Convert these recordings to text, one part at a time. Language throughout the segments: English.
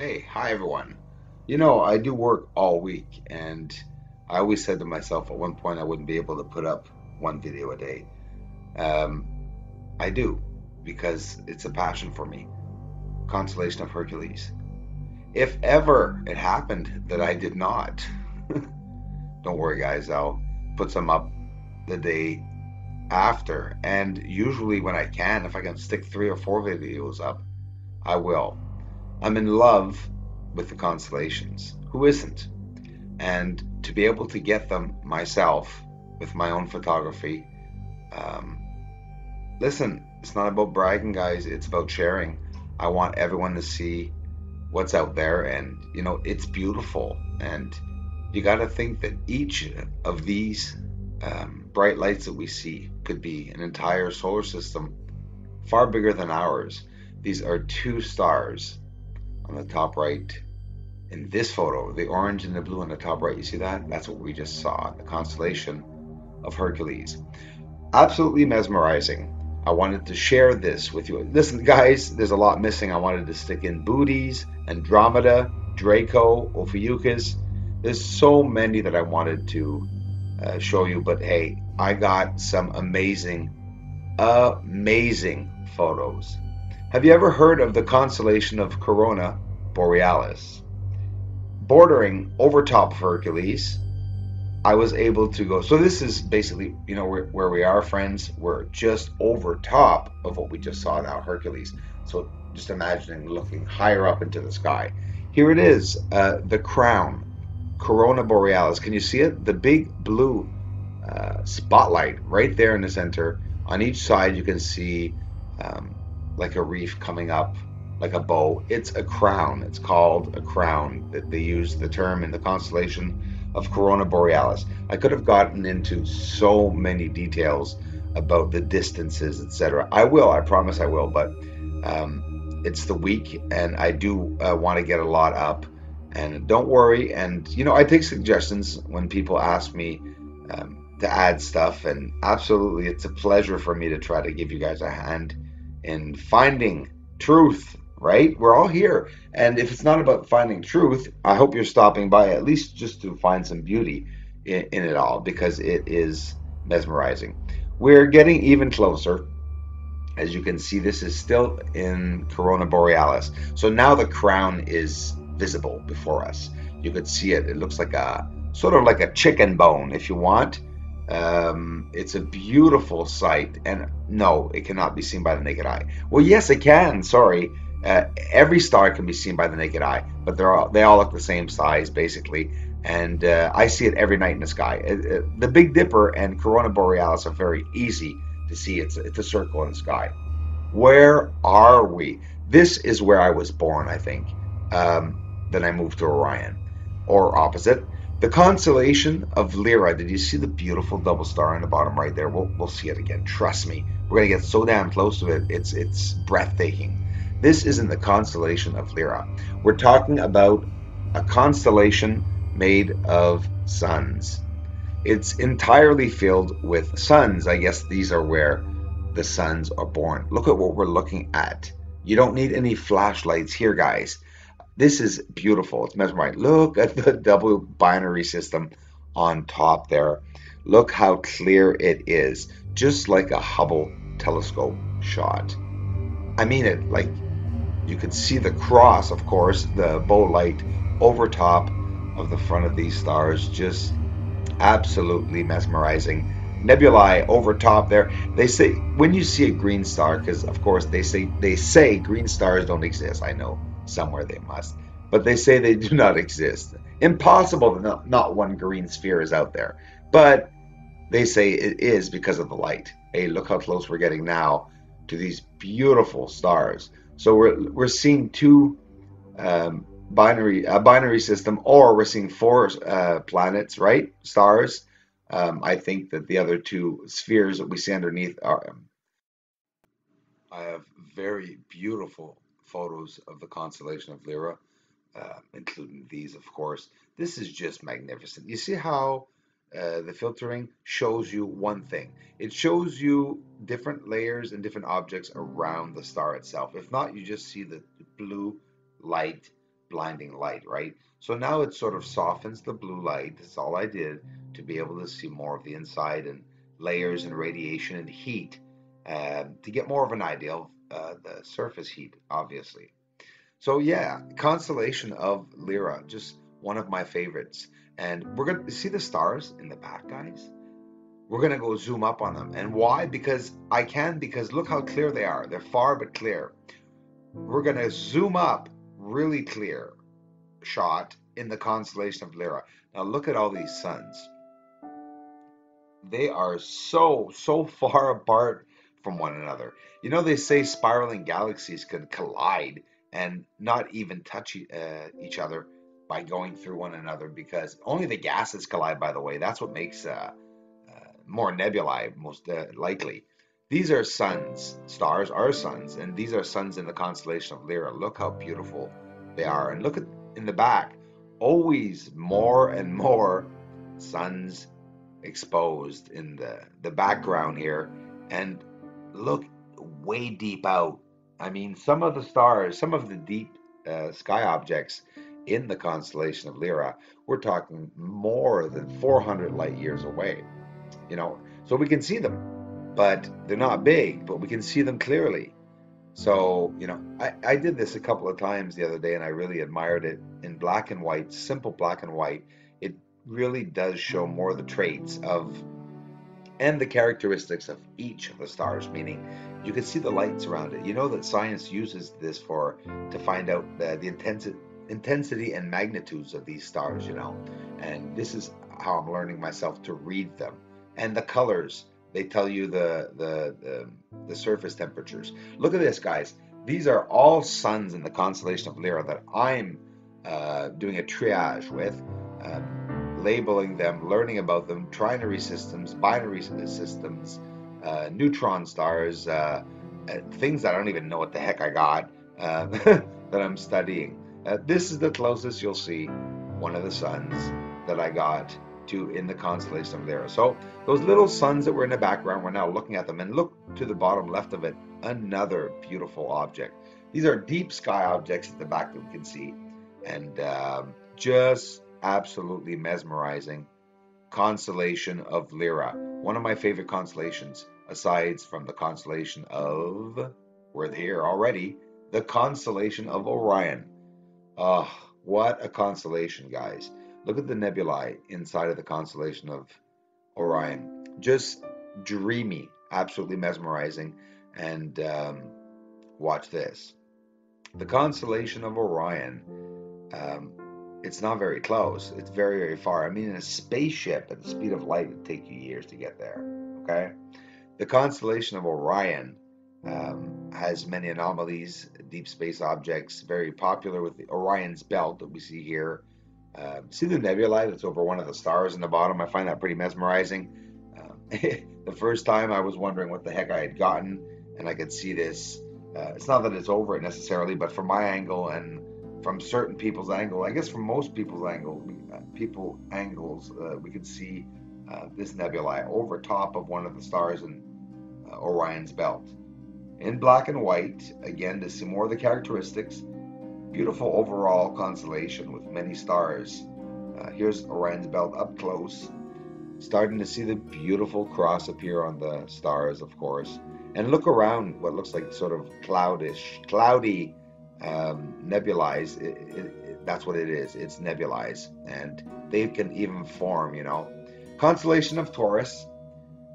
Hey, hi everyone. You know, I do work all week, and I always said to myself at one point I wouldn't be able to put up one video a day. Um, I do, because it's a passion for me. Constellation of Hercules. If ever it happened that I did not, don't worry, guys, I'll put some up the day after. And usually, when I can, if I can stick 3 or 4 videos up, I will. I'm in love with the constellations. Who isn't? And to be able to get them myself with my own photography. Um, Listen, it's not about bragging, guys. It's about sharing. I want everyone to see what's out there, and it's beautiful. And you got to think that each of these bright lights that we see could be an entire solar system far bigger than ours. These are two stars on the top right. In this photo, the orange and the blue on the top right, you see that? That's what we just saw, the constellation of Hercules. Absolutely mesmerizing. I wanted to share this with you. Listen, guys, there's a lot missing. I wanted to stick in Bootes, Andromeda, Draco, Ophiuchus. There's so many that I wanted to show you, but hey, I got some amazing photos. Have you ever heard of the constellation of Corona Borealis? Bordering over top of Hercules, I was able to go. So this is basically, where we are, friends. We're just over top of what we just saw now, Hercules. So just imagining looking higher up into the sky. Here it is, the crown, Corona Borealis. Can you see it? The big blue spotlight right there in the center. On each side, you can see like a reef coming up, like a bow. It's a crown. It's called a crown. That they use the term in the constellation of Corona Borealis. I could have gotten into so many details about the distances, etc. I will. I promise I will. But it's the week, and I do want to get a lot up. And don't worry. And I take suggestions when people ask me to add stuff. And absolutely, it's a pleasure for me to try to give you guys a hand in finding truth, right? We're all here. And if it's not about finding truth, I hope you're stopping by at least just to find some beauty in it all, because it is mesmerizing. We're getting even closer. As you can see, this is still in Corona Borealis. So now the crown is visible before us. You could see it. It looks like a sort of like a chicken bone, if you want. It's a beautiful sight, and no, it cannot be seen by the naked eye. Well, yes, it can. Sorry, every star can be seen by the naked eye, but they all look the same size basically, and I see it every night in the sky. The Big Dipper and Corona Borealis are very easy to see. It's a circle in the sky. Where are we? This is where I was born, I think. Then I moved to Orion, or opposite. The constellation of Lyra. Did you see the beautiful double star on the bottom right there? We'll see it again. Trust me. We're gonna get so damn close to it. It's breathtaking. This isn't the constellation of Lyra. We're talking about a constellation made of suns. It's entirely filled with suns. I guess these are where the suns are born. Look at what we're looking at. You don't need any flashlights here, guys. This is beautiful. It's mesmerizing. Look at the double binary system on top there. Look how clear it is, just like a Hubble telescope shot. I mean it, like you can see the cross, of course, the bow light over top of the front of these stars, just absolutely mesmerizing. Nebulae over top there. They say when you see a green star, because of course they say green stars don't exist. I know somewhere they must, but they say they do not exist. Impossible that not one green sphere is out there, but they say it is because of the light. Hey, look how close we're getting now to these beautiful stars. So we're seeing two binary system, or we're seeing four planets, right? Stars. I think that the other two spheres that we see underneath are. I have very beautiful photos of the constellation of Lyra, including these, of course. This is just magnificent. You see how the filtering shows you one thing. It shows you different layers and different objects around the star itself. If not, you just see the blue light, blinding light, right? So now it sort of softens the blue light. That's all I did to be able to see more of the inside and layers and radiation and heat to get more of an idea of the surface heat, obviously. So yeah, constellation of Lyra, just one of my favorites. And we're gonna see the stars in the back, guys. We're gonna go zoom up on them. And why? Because I can, because look how clear they are. They're far but clear. We're gonna zoom up really clear shot in the constellation of Lyra. Now look at all these suns. They are so far apart from one another. You know, they say spiraling galaxies can collide and not even touch each other by going through one another, because only the gases collide, by the way. That's what makes more nebulae, most likely. These are suns. Stars are suns, and these are suns in the constellation of Lyra. Look how beautiful they are. And look at in the back, always more and more suns exposed in the background here. And look way deep out. I mean, some of the stars, some of the deep sky objects in the constellation of Lyra, we're talking more than 400 light years away. You know, so we can see them, but they're not big, but we can see them clearly. So, you know, I did this a couple of times the other day and I really admired it in black and white, simple black and white. It really does show more of the traits of and the characteristics of each of the stars, meaning you can see the lights around it. You know that science uses this to find out the intensity and magnitudes of these stars, you know, and this is how I'm learning myself to read them. And the colors, they tell you the surface temperatures. Look at this, guys. These are all suns in the constellation of Lyra that I'm doing a triage with, labeling them, learning about them, trinary systems, binary systems, neutron stars, things that I don't even know what the heck I got that I'm studying. This is the closest you'll see one of the suns that I got to in the constellation of Lyra. So those little suns that were in the background, we're now looking at them, and look to the bottom left of it, another beautiful object. These are deep sky objects at the back that we can see, and just absolutely mesmerizing. Constellation of Lyra, one of my favorite constellations, aside from the constellation of, we're here already, the constellation of Orion. Oh, what a constellation, guys. Look at the nebulae inside of the constellation of Orion. Just dreamy, absolutely mesmerizing. And watch this. The constellation of Orion, it's not very close. It's very far. I mean, in a spaceship at the speed of light, it'd take you years to get there. Okay? The constellation of Orion has many anomalies, deep space objects, very popular with the Orion's belt that we see here. See the nebulae that's over one of the stars in the bottom? I find that pretty mesmerizing. The first time I was wondering what the heck I had gotten, and I could see this. It's not that it's over it necessarily, but from my angle and from certain people's angle, I guess from most people's angles, we could see this nebulae over top of one of the stars in Orion's belt. In black and white, again, to see more of the characteristics. Beautiful overall constellation with many stars. Here's Orion's belt up close. Starting to see the beautiful cross appear on the stars, of course. And look around what looks like sort of cloudy nebulae. That's what it is. It's nebulae. And they can even form, you know. Constellation of Taurus.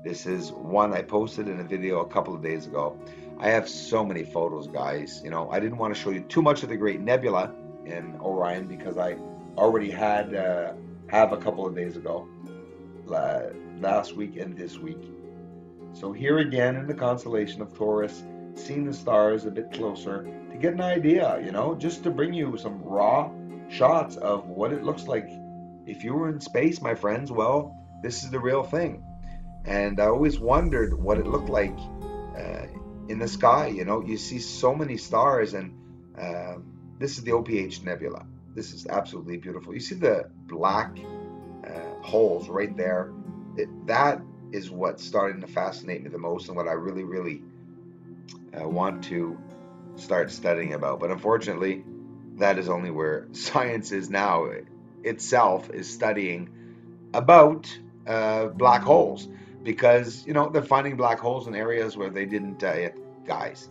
This is one I posted in a video a couple of days ago. I have so many photos, guys. You know, I didn't want to show you too much of the great nebula in Orion because I already have a couple of days ago, last week and this week. So here again in the constellation of Taurus, seeing the stars a bit closer to get an idea, you know, just to bring you some raw shots of what it looks like if you were in space, my friends. Well, this is the real thing. And I always wondered what it looked like in the sky. You know, you see so many stars, and this is the OPH Nebula. This is absolutely beautiful. You see the black holes right there. That is what's starting to fascinate me the most, and what I really want to start studying about. But unfortunately, that is only where science is now. Itself is studying about black holes, because they're finding black holes in areas where they didn't. Guys,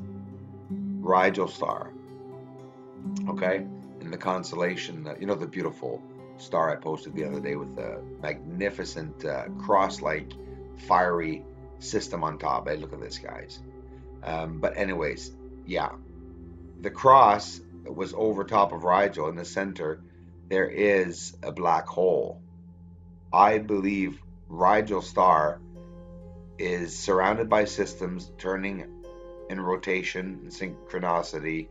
Rigel star, okay, in the constellation, the beautiful star I posted the other day with the magnificent cross-like fiery system on top. Hey, look at this, guys. But anyways, yeah, the cross was over top of Rigel. In the center, there is a black hole. I believe Rigel star is surrounded by systems turning in rotation and synchronicity,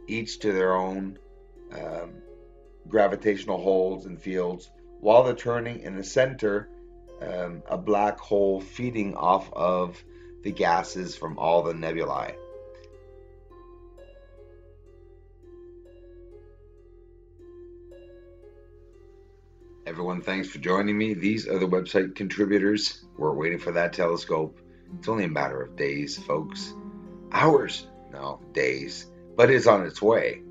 each to their own gravitational holes and fields, while they're turning in the center, a black hole feeding off of the gases from all the nebulae. Everyone, thanks for joining me. These are the website contributors. We're waiting for that telescope. It's only a matter of days, folks. Hours? No, days. But it's on its way.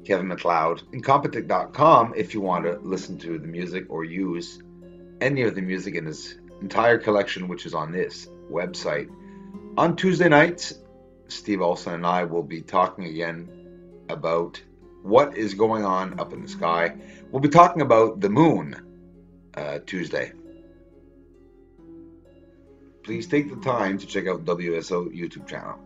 Kevin MacLeod, Incompetech.com if you want to listen to the music or use any of the music in his entire collection, which is on this website. On Tuesday nights, Steve Olson and I will be talking again about what is going on up in the sky. We'll be talking about the moon Tuesday. Please take the time to check out WSO YouTube channel.